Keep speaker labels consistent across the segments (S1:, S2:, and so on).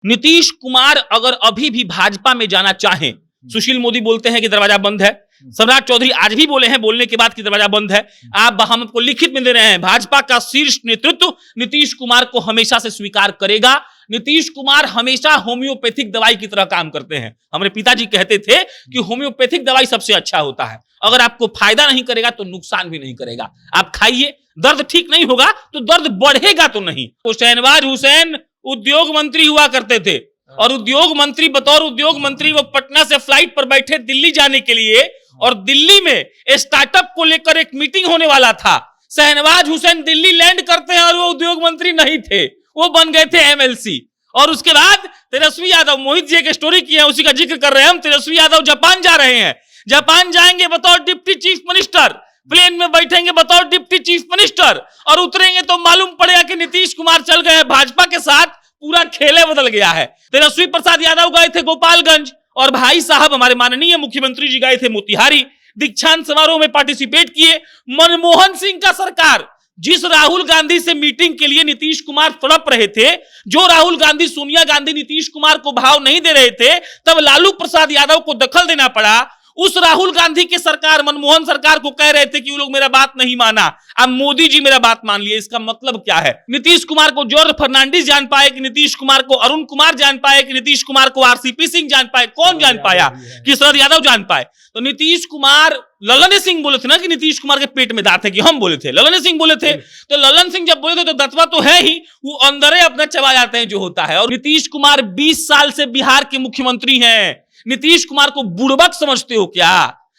S1: नीतीश कुमार अगर अभी भी भाजपा में जाना चाहें, सुशील मोदी बोलते हैं कि दरवाजा बंद है, सम्राट चौधरी आज भी बोले हैं बोलने के बाद कि दरवाजा बंद है, आप हम आपको लिखित में दे रहे हैं, भाजपा का शीर्ष नेतृत्व नीतीश कुमार को हमेशा से स्वीकार करेगा। नीतीश कुमार हमेशा होम्योपैथिक दवाई की तरह काम करते हैं। हमारे पिताजी कहते थे कि होम्योपैथिक दवाई सबसे अच्छा होता है, अगर आपको फायदा नहीं करेगा तो नुकसान भी नहीं करेगा। आप खाइए, दर्द ठीक नहीं होगा तो दर्द बढ़ेगा तो नहीं। तो शहनवाज हुसैन उद्योग मंत्री हुआ करते थे और उद्योग मंत्री, बतौर उद्योग मंत्री वो पटना से फ्लाइट पर बैठे दिल्ली जाने के लिए, और दिल्ली में स्टार्टअप को लेकर एक मीटिंग होने वाला था। शहनवाज हुसैन दिल्ली लैंड करते हैं और वो उद्योग मंत्री नहीं थे, वो बन गए थे एमएलसी। और उसके बाद तेजस्वी यादव, मोहित जी एक स्टोरी की है उसी का जिक्र कर रहे हैं हम, तेजस्वी यादव जापान जा रहे हैं, जापान जाएंगे बतौर डिप्टी चीफ मिनिस्टर, प्लेन में बैठेंगे बतौर डिप्टी चीफ मिनिस्टर, और उतरेंगे तो मालूम पड़ेगा कि नीतीश कुमार चल गए भाजपा के साथ, पूरा खेले बदल गया है। तेजस्वी प्रसाद यादव गए थे गोपालगंज और भाई साहब हमारे माननीय मुख्यमंत्री जी गए थे मोतिहारी, दीक्षांत समारोह में पार्टिसिपेट किए। मनमोहन सिंह का सरकार, जिस राहुल गांधी से मीटिंग के लिए नीतीश कुमार तड़प रहे थे, जो राहुल गांधी, सोनिया गांधी नीतीश कुमार को भाव नहीं दे रहे थे, तब लालू प्रसाद यादव को दखल देना पड़ा। उस राहुल गांधी की सरकार, मनमोहन सरकार को कह रहे थे कि वो लोग मेरा बात नहीं माना, अब मोदी जी मेरा बात मान लिए। इसका मतलब क्या है? नीतीश कुमार को जॉर्ज फर्नांडिस जान पाए कि नीतीश कुमार को अरुण कुमार जान पाए कि नीतीश कुमार को आरसीपी सिंह जान पाए? कौन जान पाया? कि शरद यादव जान पाए? तो नीतीश कुमार, ललन सिंह बोले थे ना कि नीतीश कुमार के पेट में दांत है, कि हम बोले थे, ललन सिंह बोले थे। तो ललन सिंह जब बोले थे तो दतवा तो है ही, वो अंदर अपना चबा जाते हैं जो होता है। और नीतीश कुमार 20 साल से बिहार के मुख्यमंत्री हैं। नीतीश कुमार को बुड़बक समझते हो क्या?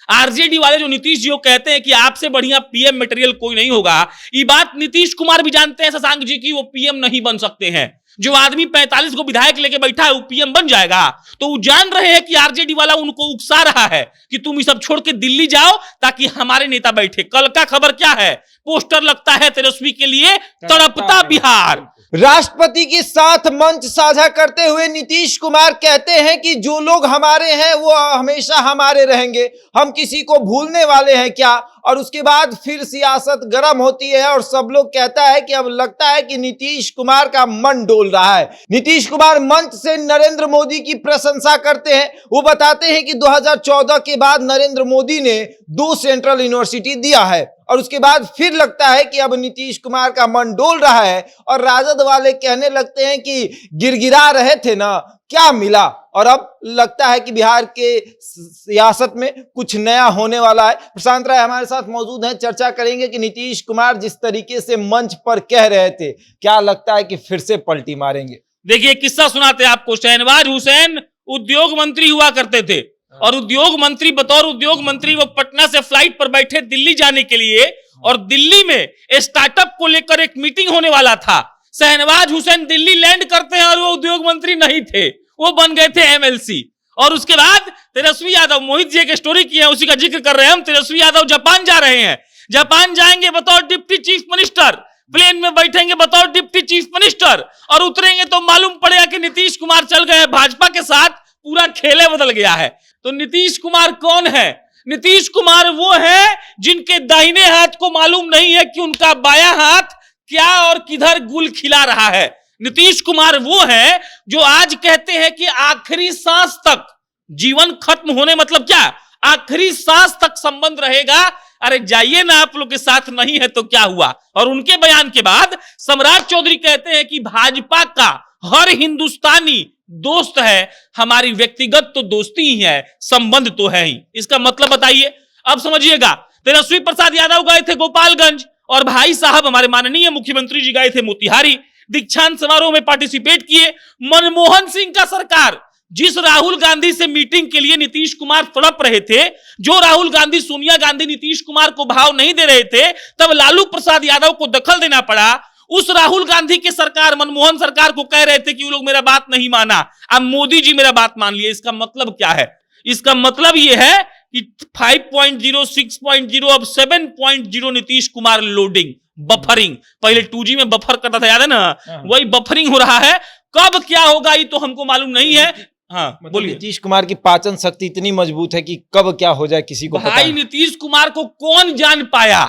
S1: आरजेडी वाले जो नीतीश जी को कहते हैं कि आपसे बढ़िया पीएम मटेरियल कोई नहीं होगा, ये बात नीतीश कुमार भी जानते हैं शशांक जी की वो पीएम नहीं बन सकते हैं। जो आदमी 45 को विधायक लेके बैठा है वो पीएम बन जाएगा? तो वो जान रहे हैं कि आरजेडी वाला उनको उकसा रहा है कि तुम ये सब छोड़ के दिल्ली जाओ ताकि हमारे नेता बैठे। कल का खबर क्या है? पोस्टर लगता है तेजस्वी के लिए, तड़पता बिहार।
S2: राष्ट्रपति के साथ मंच साझा करते हुए नीतीश कुमार कहते हैं कि जो लोग हमारे हैं वो हमेशा हमारे रहेंगे, हम किसी को भूलने वाले हैं क्या? और उसके बाद फिर सियासत गर्म होती है और सब लोग कहता है कि अब लगता है कि नीतीश कुमार का मन डोल रहा है। नीतीश कुमार मंच से नरेंद्र मोदी की प्रशंसा करते हैं। वो बताते हैं कि 2014 के बाद नरेंद्र मोदी ने 2 सेंट्रल यूनिवर्सिटी दिया है, और उसके बाद फिर लगता है कि अब नीतीश कुमार का मन डोल रहा है। और राजद वाले कहने लगते हैं कि गिरगिरा रहे थे ना, क्या मिला? और अब लगता है कि बिहार के सियासत में कुछ नया होने वाला है। प्रशांत राय हमारे साथ मौजूद हैं, चर्चा करेंगे कि नीतीश कुमार जिस तरीके से मंच पर कह रहे थे, क्या लगता है कि फिर से पलटी मारेंगे?
S1: देखिए किस्सा सुनाते हैं आपको। शहनवाज हुसैन उद्योग मंत्री हुआ करते थे और उद्योग मंत्री, बतौर उद्योग मंत्री वो पटना से फ्लाइट पर बैठे दिल्ली जाने के लिए, और दिल्ली में स्टार्टअप को लेकर एक मीटिंग होने वाला था। शहनवाज हुसैन दिल्ली लैंड करते हैं और वो उद्योग मंत्री नहीं थे, वो बन गए थे एमएलसी। और उसके बाद तेजस्वी यादव, मोहित जी एक स्टोरी की है उसी का जिक्र कर रहे हैं हम, तेजस्वी यादव जापान जा रहे हैं, जापान जाएंगे बतौर डिप्टी चीफ मिनिस्टर, प्लेन में बैठेंगे बतौर डिप्टी चीफ मिनिस्टर, और उतरेंगे तो मालूम पड़ेगा कि नीतीश कुमार चल गए भाजपा के साथ, पूरा खेले बदल गया है। तो नीतीश कुमार कौन है? नीतीश कुमार वो है जिनके दाहिने हाथ को मालूम नहीं है कि उनका बायां हाथ क्या और किधर गुल खिला रहा है। नीतीश कुमार वो है जो आज कहते हैं कि आखिरी सांस तक, जीवन खत्म होने मतलब क्या, आखिरी सांस तक संबंध रहेगा। अरे जाइए ना, आप लोग के साथ नहीं है तो क्या हुआ? और उनके बयान के बाद सम्राट चौधरी कहते हैं कि भाजपा का हर हिंदुस्तानी दोस्त है, हमारी व्यक्तिगत तो दोस्ती ही है, संबंध तो है ही। इसका मतलब बताइए, अब समझिएगा। तेजस्वी प्रसाद यादव गए थे गोपालगंज और भाई साहब हमारे माननीय मुख्यमंत्री जी गए थे मोतिहारी, दीक्षांत समारोह में पार्टिसिपेट किए। मनमोहन सिंह का सरकार, जिस राहुल गांधी से मीटिंग के लिए नीतीश कुमार तड़प रहे थे, जो राहुल गांधी, सोनिया गांधी नीतीश कुमार को भाव नहीं दे रहे थे, तब लालू प्रसाद यादव को दखल देना पड़ा। उस राहुल गांधी की सरकार, मनमोहन सरकार को कह रहे थे कि वो लोग मेरा बात नहीं माना, अब मोदी जी मेरा बात मान लिए। इसका मतलब क्या है? इसका मतलब यह है कि 5.0, 6.0, अब 7.0 नीतीश कुमार लोडिंग, बफरिंग। पहले 2G में बफर करता था, याद है ना? वही बफरिंग हो रहा है। कब क्या होगा ये तो हमको मालूम नहीं है। हाँ बोलिए।
S2: नीतीश कुमार की पाचन शक्ति इतनी मजबूत है कि कब क्या हो जाए किसी को पता नहीं।
S1: नीतीश कुमार को कौन जान पाया?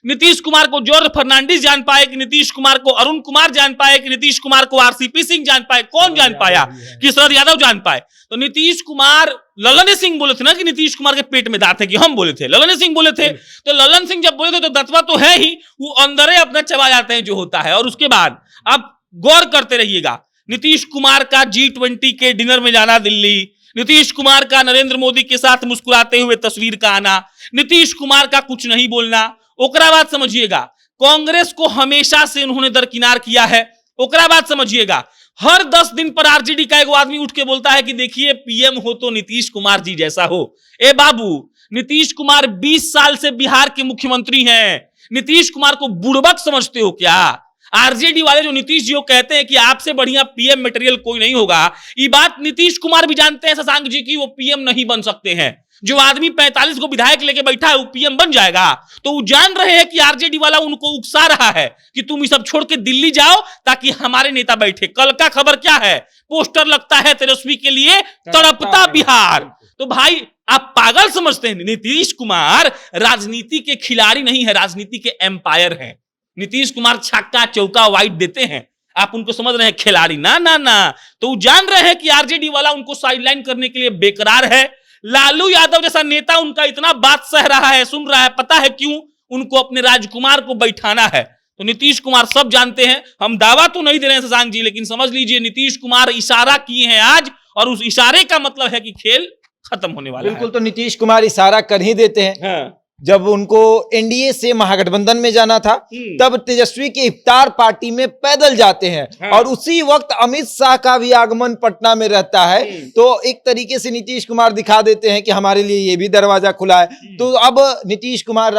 S1: नीतीश कुमार को जॉर्ज फर्नांडिस जान पाए, कि नीतीश कुमार को अरुण कुमार जान पाए, कि नीतीश कुमार को आरसीपी सिंह जान पाए? कौन जान पाया? कि शरद यादव जान पाए? तो नीतीश कुमार, ललन सिंह बोले थे ना कि नीतीश कुमार के पेट में दांत है, कि हम बोले थे, ललन सिंह बोले थे। तो ललन सिंह जब बोले थे तो दतवा तो है ही, वो अंदर अपना चबा जाते हैं जो होता है। और उसके बाद अब गौर करते रहिएगा, नीतीश कुमार का G20 के डिनर में जाना दिल्ली, नीतीश कुमार का नरेंद्र मोदी के साथ मुस्कुराते हुए तस्वीर का आना, नीतीश कुमार का कुछ नहीं बोलना। ओकरा बात समझिएगा, कांग्रेस को हमेशा से उन्होंने दरकिनार किया है। ओकरा बात समझिएगा, हर 10 दिन पर आरजेडी का एक आदमी उठ के बोलता है कि देखिए पीएम हो तो नीतीश कुमार जी जैसा हो। ए बाबू, नीतीश कुमार 20 साल से बिहार के मुख्यमंत्री हैं। नीतीश कुमार को बुड़बक समझते हो क्या? आरजेडी वाले जो नीतीश जी को कहते हैं कि आपसे बढ़िया पीएम मटेरियल कोई नहीं होगा, ये बात नीतीश कुमार भी जानते हैं शशांक जी की वो पीएम नहीं बन सकते हैं। जो आदमी 45 को विधायक लेके बैठा है वो पीएम बन जाएगा? तो वो जान रहे हैं कि आरजेडी वाला उनको उकसा रहा है कि तुम ये सब छोड़ के दिल्ली जाओ ताकि हमारे नेता बैठे। कल का खबर क्या है? पोस्टर लगता है तेजस्वी के लिए, तड़पता बिहार। तो भाई आप पागल समझते हैं? नीतीश कुमार राजनीति के खिलाड़ी नहीं है, राजनीति के एम्पायर हैं। नीतीश कुमार छक्का चौका वाइट देते हैं, आप उनको समझ रहे हैं खिलाड़ी? ना ना ना। तो वो जान रहे हैं कि आरजेडी वाला उनको साइडलाइन करने के लिए बेकरार है। लालू यादव जैसा नेता उनका इतना बात सह रहा है, सुन रहा है, पता है क्यों? उनको अपने राजकुमार को बैठाना है। तो नीतीश कुमार सब जानते हैं। हम दावा तो नहीं दे रहे हैं शशांक जी, लेकिन समझ लीजिए नीतीश कुमार इशारा किए हैं आज, और उस इशारे का मतलब है कि खेल खत्म होने वाला है।
S2: बिल्कुल, तो नीतीश कुमार इशारा कर ही देते हैं।
S1: हाँ।
S2: जब उनको एनडीए से महागठबंधन में जाना था तब तेजस्वी की इफ्तार पार्टी में पैदल जाते हैं।
S1: हाँ।
S2: और उसी वक्त अमित शाह का भी आगमन पटना में रहता है। तो एक तरीके से नीतीश कुमार दिखा देते हैं कि हमारे लिए ये भी दरवाजा खुला है। तो अब नीतीश कुमार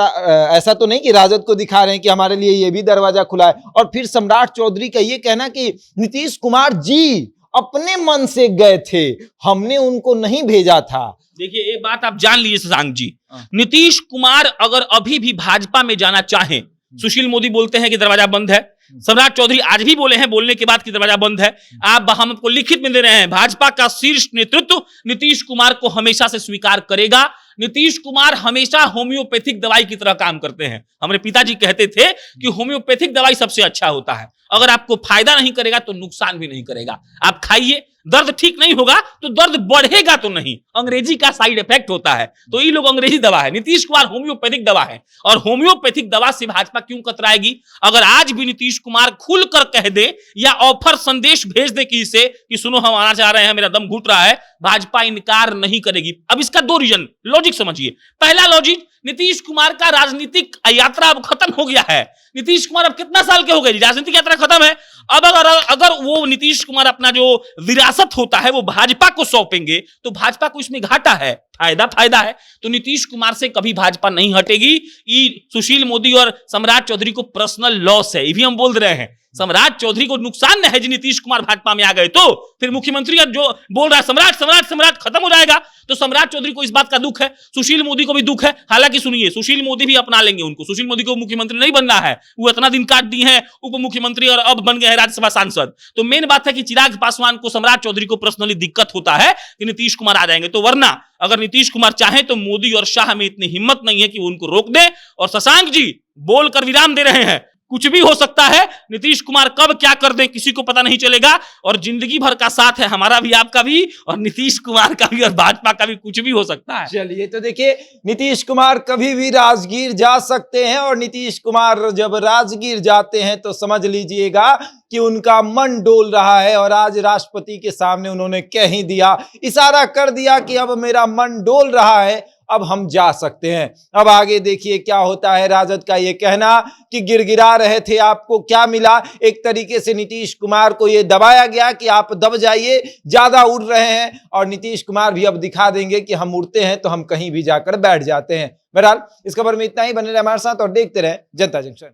S2: ऐसा तो नहीं कि राजद को दिखा रहे हैं कि हमारे लिए ये भी दरवाजा खुला है। और फिर सम्राट चौधरी का ये कहना कि नीतीश कुमार जी अपने मन से गए थे, हमने उनको नहीं भेजा था।
S1: देखिए एक बात आप जान लीजिए शशांक जी, नीतीश कुमार अगर अभी भी भाजपा में जाना चाहें, सुशील मोदी बोलते हैं कि दरवाजा बंद है, सम्राट चौधरी आज भी बोले हैं बोलने के बाद कि दरवाजा बंद है। आप हम आपको लिखित में दे रहे हैं, भाजपा का शीर्ष नेतृत्व नीतीश कुमार को हमेशा से स्वीकार करेगा। नीतीश कुमार हमेशा होम्योपैथिक दवाई की तरह काम करते हैं। हमारे पिताजी कहते थे कि होम्योपैथिक दवाई सबसे अच्छा होता है, अगर आपको फायदा नहीं करेगा तो नुकसान भी नहीं करेगा। आप खाइए, दर्द ठीक नहीं होगा तो दर्द बढ़ेगा तो नहीं, अंग्रेजी का साइड इफेक्ट होता है। तो ये लोग अंग्रेजी दवा है, नीतीश कुमार होम्योपैथिक दवा है। और होम्योपैथिक दवा से भाजपा क्यों कतराएगी? अगर आज भी नीतीश कुमार खुलकर कह दे या ऑफर संदेश भेज दे किसी कि सुनो हम आना चाह रहे हैं, मेरा दम घुट रहा है, भाजपा इनकार नहीं करेगी। अब इसका 2 रीजन, लॉजिक समझिए। पहला लॉजिक, नीतीश कुमार का राजनीतिक यात्रा अब खत्म हो गया है। नीतीश कुमार अब कितना साल के हो गए, राजनीतिक यात्रा खत्म है। अब अगर वो नीतीश कुमार अपना जो विरासत होता है वो भाजपा को सौंपेंगे तो भाजपा को इसमें घाटा है, फायदा है। तो नीतीश कुमार से कभी भाजपा नहीं हटेगी। ये सुशील मोदी और सम्राट चौधरी को पर्सनल लॉस है, ये भी हम बोल रहे हैं। सम्राट चौधरी को नुकसान नहीं है जी नीतीश कुमार भाजपा में आ गए तो। फिर मुख्यमंत्री जो बोल रहा है सम्राट खत्म हो जाएगा, तो सम्राट चौधरी को इस बात का दुख है, सुशील मोदी को भी दुख है। हालांकि सुनिए, सुशील मोदी भी अपना लेंगे उनको, सुशील मोदी को मुख्यमंत्री नहीं बनना है, वो इतना दिन काट दी है उप मुख्यमंत्री और अब बन गए हैं राज्यसभा सांसद। तो मेन बात है कि चिराग पासवान को, सम्राट चौधरी को पर्सनली दिक्कत होता है कि नीतीश कुमार आ जाएंगे। तो वरना अगर नीतीश कुमार चाहे तो मोदी और शाह में इतनी हिम्मत नहीं है कि वो उनको रोक दे। और शशांक जी बोलकर विराम दे रहे हैं, कुछ भी हो सकता है, नीतीश कुमार कब क्या कर दें किसी को पता नहीं चलेगा। और जिंदगी भर का साथ है हमारा भी, आपका भी, और नीतीश कुमार का भी, और भाजपा का भी, कुछ भी हो सकता है।
S2: चलिए, तो देखिए नीतीश कुमार कभी भी राजगीर जा सकते हैं। और नीतीश कुमार जब राजगीर जाते हैं तो समझ लीजिएगा कि उनका मन डोल रहा है। और आज राष्ट्रपति के सामने उन्होंने कह ही दिया, इशारा कर दिया कि अब मेरा मन डोल रहा है, अब हम जा सकते हैं। अब आगे देखिए क्या होता है। राजद का ये कहना कि गिड़गिड़ा रहे थे, आपको क्या मिला? एक तरीके से नीतीश कुमार को ये दबाया गया कि आप दब जाइए, ज्यादा उड़ रहे हैं। और नीतीश कुमार भी अब दिखा देंगे कि हम उड़ते हैं तो हम कहीं भी जाकर बैठ जाते हैं। बहरहाल इस खबर में इतना ही। बने रहे हमारे साथ और देखते रहे जनता जंक्शन।